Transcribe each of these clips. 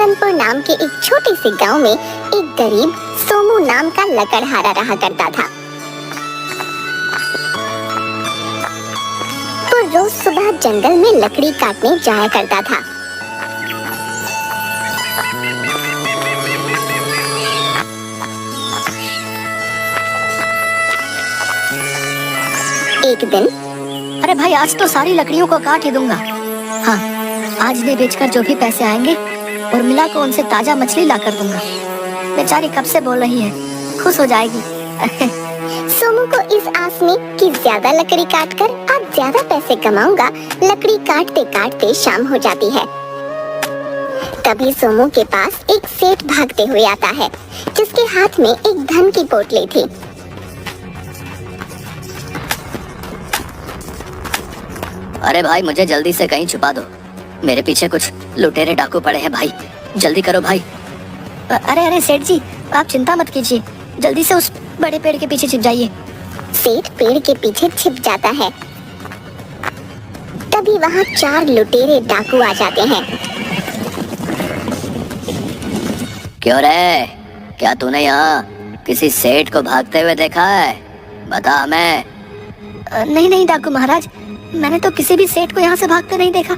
चंदनपुर नाम के एक छोटे से गांव में एक गरीब सोमू नाम का लकड़हारा रहा करता था। वो रोज सुबह जंगल में लकड़ी काटने जाया करता था। एक दिन, अरे भाई आज तो सारी लकड़ियों को काट ही दूंगा। हाँ, आज ने बेचकर जो भी पैसे आएंगे और मिला को उनसे ताजा मछली ला कर दूंगा। बेचारी कब से बोल रही है, खुश हो जाएगी। सोमू को इस आस में कि ज्यादा लकड़ी काटकर आज ज्यादा पैसे कमाऊंगा, लकड़ी काटते काटते शाम हो जाती है। तभी सोमू के पास एक सेठ भागते हुए आता है, जिसके हाथ में एक धन की पोटली थी। अरे भाई मुझे जल्दी से कहीं छुपा दो, मेरे पीछे कुछ लुटेरे डाकू पड़े हैं भाई, जल्दी करो भाई। अरे अरे सेठ जी, आप चिंता मत कीजिए, जल्दी से उस बड़े पेड़ के पीछे छिप जाइए। सेठ पेड़ के पीछे छिप जाता है। तभी वहाँ 4 लुटेरे डाकू आ जाते हैं। क्यों रे, क्या तूने यहाँ किसी सेठ को भागते हुए देखा है? बता हमें। नहीं नहीं डाकू महाराज, मैंने तो किसी भी सेठ को यहाँ से भागते नहीं देखा।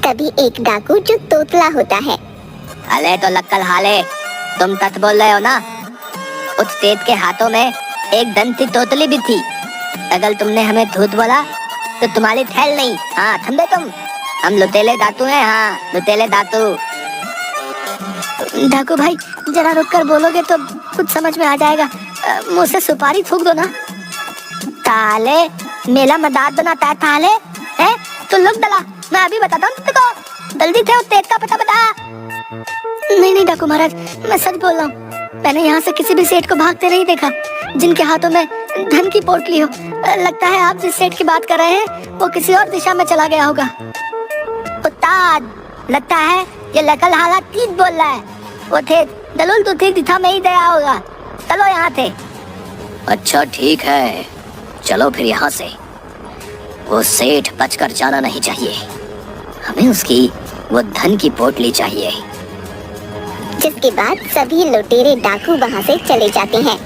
तभी एक डाकू जो तोतला होता है, अले तो लक्कल हाले, तुम तट बोल रहे हो ना? उस सेठ के हाथों में एक दंती तोतली भी थी। अगर तुमने हमें धूत बोला तो तुम्हारी थैल नहीं। हाँ ठंडे तुम, हम लुटेले दातू हैं। हाँ लुटेले दातू। डाकू भाई जरा रुक कर बोलोगे तो कुछ समझ में आ जाएगा। मुँह से सुपारी थूक दो ना। ताले मेला मदाद बनाता है ताले है? तो लुक डला, मैं अभी बताता हूँ तुमको। जल्दी थे उस तेज का पता बता। नहीं नहीं डाकू महाराज, मैं सच बोल रहा हूँ, मैंने यहाँ से किसी भी सेठ को भागते नहीं देखा जिनके हाथों में धन की पोटली हो। लगता है आप जिस सेठ की बात कर रहे हैं वो किसी और दिशा में चला गया होगा। उस्ताद, लगता है ये लकल हाला तीत बोल रहा है। वो थे दलुल तो ठीक दिशा में ही गया होगा। चलो यहाँ थे। अच्छा ठीक है, चलो फिर यहाँ से। वो सेठ बचकर जाना नहीं चाहिए, हमें उसकी वो धन की पोटली चाहिए। जिसके बाद सभी लुटेरे डाकू वहाँ से चले जाते हैं।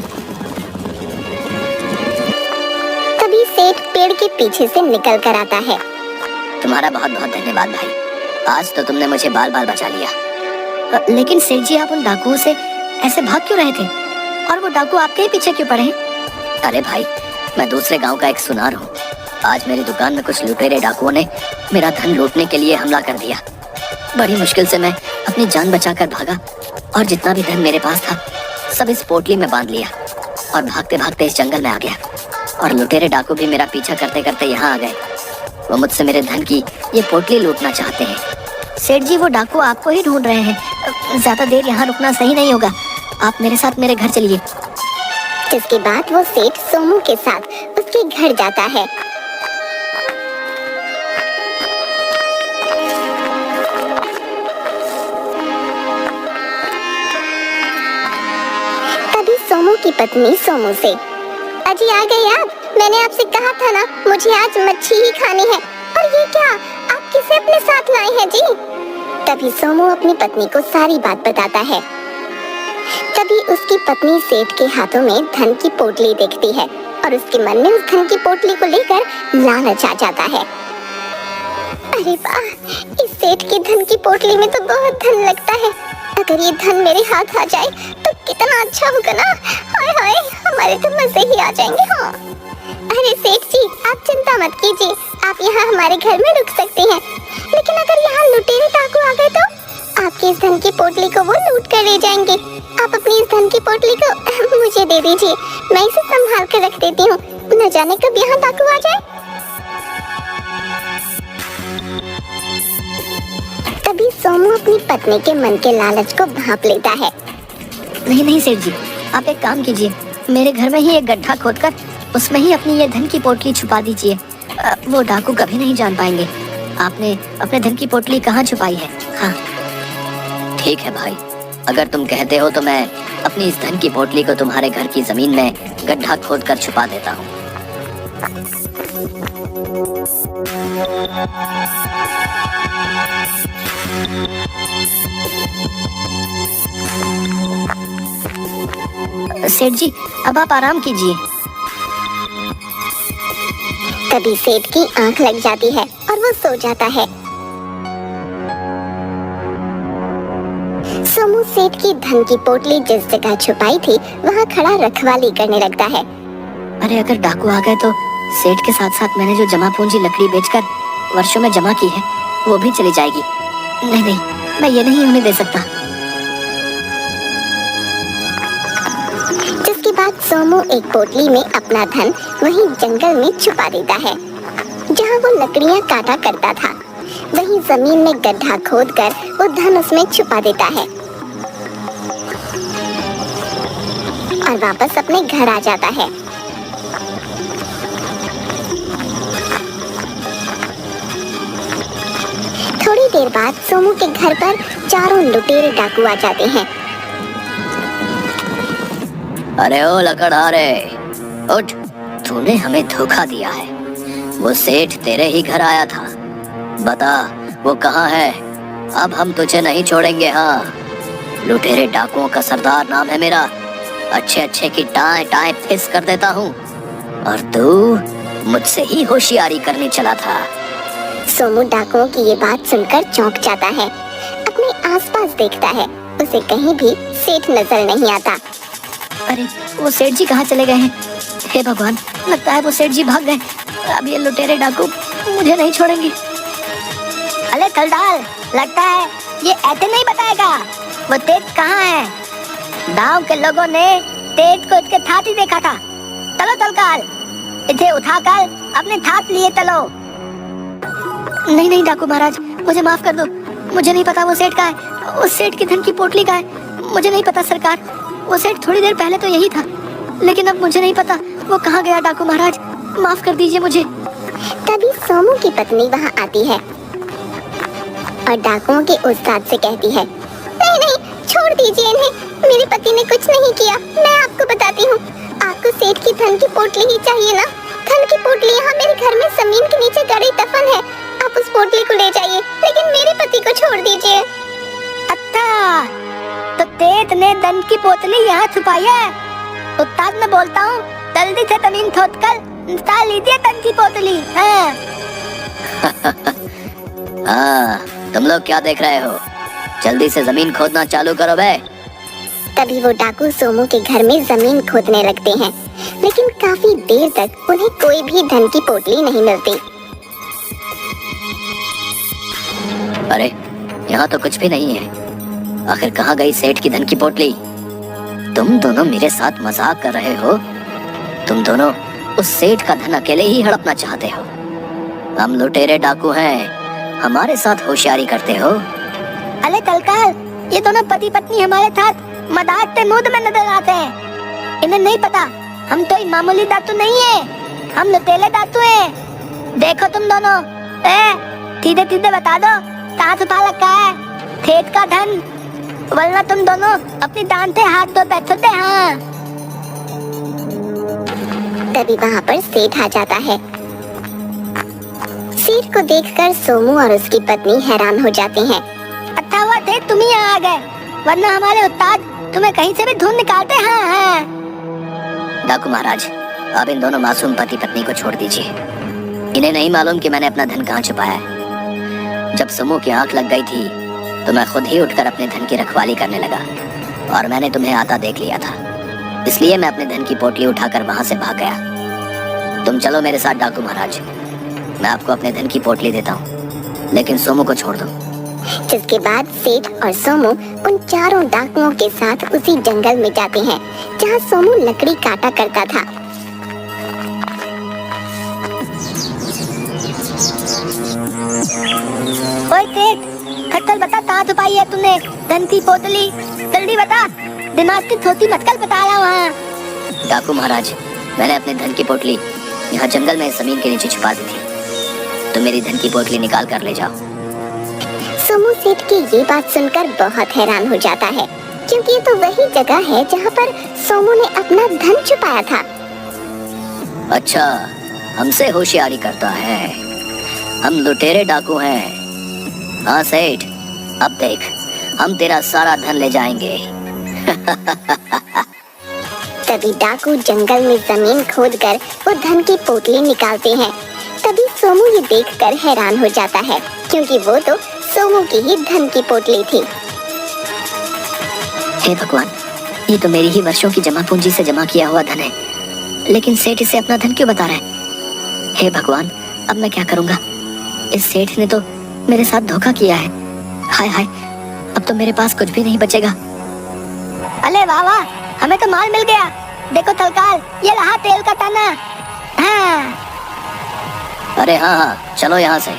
तभी सेठ पेड़ के पीछे से निकल कर आता है। तुम्हारा बहुत बहुत धन्यवाद भाई, आज तो तुमने मुझे बार बार बचा लिया। लेकिन सेठ जी, आप उन डाकुओं से ऐसे भाग क्यों रहे थे? और वो डाकू आपके ही पीछे क्यों पड़े हैं? अरे भाई, मैं दूसरे गांव का एक सुनार हूँ। आज मेरी दुकान में कुछ लुटेरे डाकुओं ने मेरा धन लूटने के लिए हमला कर दिया। बड़ी मुश्किल से मैं अपनी जान बचाकर भागा और जितना भी धन मेरे पास था सब इस पोटली में बांध लिया और भागते भागते इस जंगल में आ गया। और लुटेरे डाकू भी मेरा पीछा करते करते यहाँ आ गए। वो मुझसे मेरे धन की ये पोटली लूटना चाहते हैं। सेठ जी, वो डाकू आपको ही ढूंढ रहे हैं, ज्यादा देर यहाँ रुकना सही नहीं होगा, आप मेरे साथ मेरे घर चलिए। जिसके बाद वो सेठ सोमू के साथ उसके घर जाता है। तभी सोमू की पत्नी सोमू से, अजी आ गए आप? मैंने आपसे कहा था ना मुझे आज मच्छी ही खानी है। और ये क्या, आप किसे अपने साथ लाए हैं जी? तभी सोमू अपनी पत्नी को सारी बात बताता है। तभी उसकी पत्नी सेठ के हाथों में धन की पोटली देखती है और उसके मन में उस धन की पोटली को लेकर लालच आ जाता है। अरे वाह, इस सेठ की धन की पोटली में तो बहुत धन लगता है। अगर ये धन मेरे हाथ आ जाए तो कितना अच्छा होगा ना। हाय हाय, हमारे तो मजे ही आ जाएंगे। हाँ अरे सेठ जी, आप चिंता मत कीजिए, आप यहाँ हमारे घर में रुक सकते हैं। लेकिन अगर यहाँ लुटेरे डाकू आ गए तो आपकी इस धन की पोटली को वो लूट कर ले जाएंगे। आप अपनी इस धन की पोटली को मुझे दे दीजिए, मैं इसे संभाल कर रख देती हूँ, न जाने कब यहाँ डाकू आ जाए। तभी सोमू अपनी पत्नी के मन के लालच को भांप लेता है। नहीं नहीं सेठ जी, आप एक काम कीजिए, मेरे घर में ही एक गड्ढा खोदकर उसमें ही अपनी ये धन की पोटली छुपा दीजिए। वो डाकू कभी नहीं जान पाएंगे आपने अपने धन की पोटली कहाँ छुपाई है। हाँ ठीक है भाई, अगर तुम कहते हो तो मैं अपनी इस धन की पोटली को तुम्हारे घर की जमीन में गड्ढा खोदकर छुपा देता हूँ। सेठ जी, अब आप आराम कीजिए। तभी सेठ की आंख लग जाती है और वो सो जाता है। सोमू सेठ की धन की पोटली जिस जगह छुपाई थी वहाँ खड़ा रखवाली करने लगता है। अरे अगर डाकू आ गए तो सेठ के साथ साथ मैंने जो जमा पूंजी लकड़ी बेचकर वर्षों में जमा की है वो भी चली जाएगी। नहीं नहीं, मैं ये नहीं होने दे सकता। जिसके बाद सोमू एक पोटली में अपना धन वहीं जंगल में छुपा देता है जहाँ वो लकड़ियाँ काटा करता था। वहीं जमीन में गड्ढा खोदकर वो धन उसमें छुपा देता है और वापस अपने घर आ जाता है। थोड़ी देर बाद सोमू के घर पर चारों लुटेरे डाकू आ जाते हैं। अरे ओ लकड़हारे, उठ, तूने हमें धोखा दिया है। वो सेठ तेरे ही घर आया था, बता वो कहाँ है? अब हम तुझे नहीं छोड़ेंगे। हाँ, लुटेरे डाकुओं का सरदार नाम है मेरा। अच्छे अच्छे की टाए टाए फिस कर देता हूँ और तू मुझसे ही होशियारी करने चला था। सोमू डाकुओं की ये बात सुनकर चौंक जाता है। अपने आसपास देखता है, उसे कहीं भी सेठ नजर नहीं आता। अरे वो सेठ जी कहाँ चले गए हैं? हे भगवान, लगता है वो सेठ जी भाग गए। अब ये लुटेरे डाकू मुझे नहीं छोड़ेंगे। अरे थलडाल, लगता है ये ऐसे नहीं बताएगा वो तेज कहाँ है। गांव के लोगों ने तेज को इसके थात ही देखा था। चलो तलकाल, इसे उठाकर अपने थात लिए चलो। नहीं नहीं डाकू महाराज, मुझे माफ कर दो। मुझे नहीं पता वो सेठ का है। उस सेठ की धन की पोटली का है, मुझे नहीं पता सरकार। वो सेठ थोड़ी देर पहले तो यही था, लेकिन अब मुझे नहीं पता वो कहाँ गया। डाकू महाराज, माफ कर दीजिए मुझे। तभी सोमू की पत्नी वहाँ आती है और डाकुओं के उस्ताद से कहती है, नहीं नहीं, छोड़ दीजिए इन्हें। मेरे पति ने कुछ नहीं किया। मैं आपको बताती हूँ, आपको सेठ की धन की पोटली ही चाहिए ना? धन की पोटली यहाँ मेरे घर में जमीन के नीचे गड़ी दफन है। आप उस पोटली को ले जाइए, लेकिन मेरे पति को छोड़ दीजिए। अच्छा, तो तेज ने धन की पोटली यहाँ छुपाई है। उस्ताद, मैं बोलता हूँ, जल्दी से जमीन खोदकर निकाल लीजिए धन की पोटली। हाँ। हाँ, तुम लोग क्या देख रहे हो? जल्दी से जमीन खोदना चालू करो बे। तभी वो डाकू सोमू के घर में जमीन खोदने लगते हैं, लेकिन काफी देर तक उन्हें कोई भी धन की पोटली नहीं मिलती। अरे यहाँ तो कुछ भी नहीं है। आखिर कहाँ गई सेठ की धन की पोटली? तुम दोनों मेरे साथ मजाक कर रहे हो? तुम दोनों उस सेठ का धन अकेले ही हड़पना चाहते हो? हम लुटेरे डाकू हैं, हमारे साथ होशियारी करते हो? अरे तलकाल, ये दोनों पति पत्नी हमारे साथ मजाक के मूड में नजर आते हैं। इन्हें नहीं पता हम तो मामूली डाकू नहीं है, हम लुटेरे डाकू हैं। देखो तुम दोनों, सीधे सीधे बता दो कहाँ छुपा रखा है सेठ का धन, वरना तुम दोनों अपनी दांत से हाथ धो बैठोगे। हाँ। तभी वहाँ पर सेठ आ जाता है। सेठ को देखकर सोमू और उसकी पत्नी हैरान हो जाते हैं। अच्छा हुआ सेठ तुम ही यहाँ आ गए, वरना हमारे उस्ताद तुम्हें कहीं से भी ढूंढ निकालते। हाँ हाँ। डाकू महाराज, अब इन दोनों मासूम पति पत्नी को छोड़ दीजिए। इन्हें नहीं मालूम कि मैंने अपना धन कहाँ छुपाया है। जब सोमू की आंख लग गई थी तो मैं खुद ही उठकर अपने धन की रखवाली करने लगा और मैंने तुम्हें आता देख लिया था, इसलिए मैं अपने धन की पोटली उठाकर वहां से भाग गया। तुम चलो मेरे साथ डाकू महाराज, मैं आपको अपने धन की पोटली देता हूँ, लेकिन सोमू को छोड़ दो। जिसके बाद सेठ और सोमू उन चारों डाकुओं के साथ उसी जंगल में जाते हैं जहाँ सोमू लकड़ी काटा करता था। ओए सेठ, खट्टर बता कहाँ छुपाई है तूने धन की पोटली? जल्दी बता, दिमाग की छोटी मटकल बता रहा हूँ। डाकू महाराज, मैंने अपने धन की पोटली यहाँ जंगल में जमीन के नीचे छुपा दी थी। तुम मेरी धन की पोटली निकाल कर ले जाओ। सोमू सेठ की ये बात सुनकर बहुत हैरान हो जाता है, क्योंकि ये तो वही जगह है जहाँ पर सोमू ने अपना धन छुपाया था। अच्छा, हमसे होशियारी करता है। हम लुटेरे डाकू हैं। हाँ सेठ, अब देख, हम तेरा सारा धन ले जाएंगे। तभी डाकू जंगल में जमीन खोदकर वो धन की पोटली निकालते हैं। तभी सोमू ये देखकर हैरान हो जाता है, क्योंकि वो तो सोमू की ही धन की पोटली थी। हे भगवान, ये तो मेरी ही वर्षों की जमा पूंजी से जमा किया हुआ धन है, लेकिन सेठ इसे अपना धन क्यों बता रहा है? हे भगवान, अब मैं क्या करूंगा? इस सेठ ने तो मेरे साथ धोखा किया है। हाय हाय, अब तो मेरे पास कुछ भी नहीं बचेगा। अरे वाह वाह, हमें तो माल मिल गया। देखो तलकाल, ये रहा तेल का ताना। हाँ। अरे हाँ, चलो यहाँ से।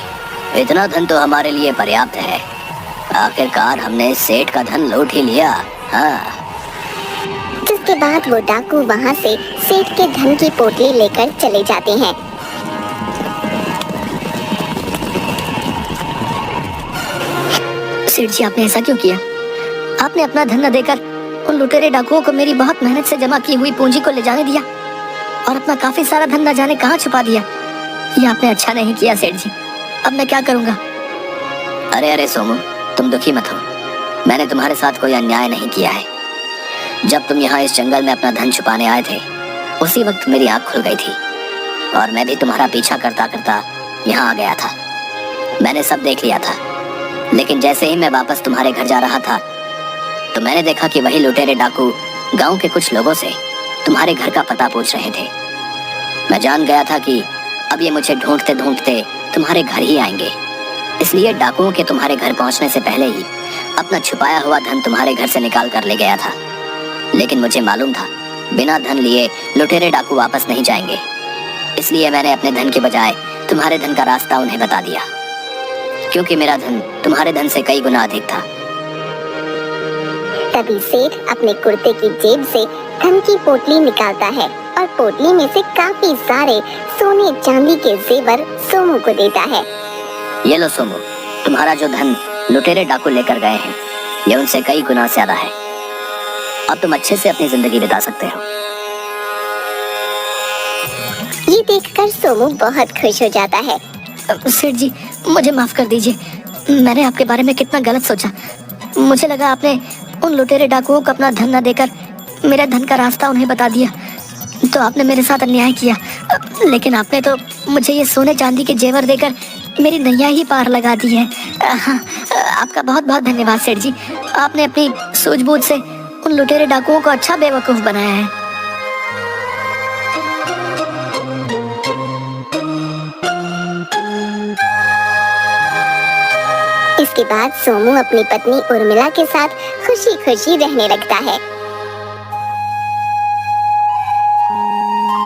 इतना धन तो हमारे लिए पर्याप्त है। आखिरकार हमने सेठ का धन लूट ही लिया। हाँ। जिसके बाद वो डाकू वहाँ से सेठ के धन की पोटली लेकर चले जाते हैं। सेठ जी, आपने ऐसा क्यों किया? आपने अपना धन न देकर उन लुटेरे डाकुओं को मेरी बहुत मेहनत से जमा की हुई पूंजी को ले जाने दिया और अपना काफी सारा धन न जाने कहाँ छुपा दिया। ये आपने अच्छा नहीं किया सेठ जी। अब मैं क्या करूँगा? अरे अरे सोमू, तुम दुखी मत हो। मैंने तुम्हारे साथ कोई अन्याय नहीं किया है। जब तुम यहाँ इस जंगल में अपना धन छुपाने आए थे, उसी वक्त मेरी आँख खुल गई थी और मैं भी तुम्हारा पीछा करता करता यहाँ आ गया था। मैंने सब देख लिया था, लेकिन जैसे ही मैं वापस तुम्हारे घर जा रहा था तो मैंने देखा कि वही लुटेरे डाकू गांव के कुछ लोगों से तुम्हारे घर का पता पूछ रहे थे। मैं जान गया था कि अब ये मुझे ढूंढते ढूंढते तुम्हारे घर ही आएंगे, इसलिए डाकुओं के तुम्हारे घर पहुंचने से पहले ही अपना छुपाया हुआ धन तुम्हारे घर से निकाल कर ले गया था। लेकिन मुझे मालूम था बिना धन लिए लुटेरे डाकू वापस नहीं जाएंगे, इसलिए मैंने अपने धन के बजाय तुम्हारे धन का रास्ता उन्हें बता दिया, क्योंकि मेरा धन तुम्हारे धन से कई गुना अधिक था। तभी सेठ अपने कुर्ते की जेब से धन की पोटली निकालता है और पोटली में से काफी सारे सोने चांदी के जेवर सोमू को देता है। ये लो सोमू, तुम्हारा जो धन लुटेरे डाकू लेकर गए हैं, ये उनसे कई गुना ज्यादा है। अब तुम अच्छे से अपनी जिंदगी बिता सकते हो। ये देखकर सोमू बहुत खुश हो जाता है। सेठ जी, मुझे माफ कर दीजिए। मैंने आपके बारे में कितना गलत सोचा। मुझे लगा आपने उन लुटेरे डाकुओं को अपना धन न देकर मेरा धन का रास्ता उन्हें बता दिया, तो आपने मेरे साथ अन्याय किया। लेकिन आपने तो मुझे ये सोने चांदी के जेवर देकर मेरी नैया ही पार लगा दी है। हाँ, आपका बहुत बहुत धन्यवाद सेठ जी। आपने अपनी सूझबूझ से उन लुटेरे डाकुओं को अच्छा बेवकूफ बनाया है। इसके बाद सोमू अपनी पत्नी उर्मिला के साथ खुशी खुशी रहने लगता है।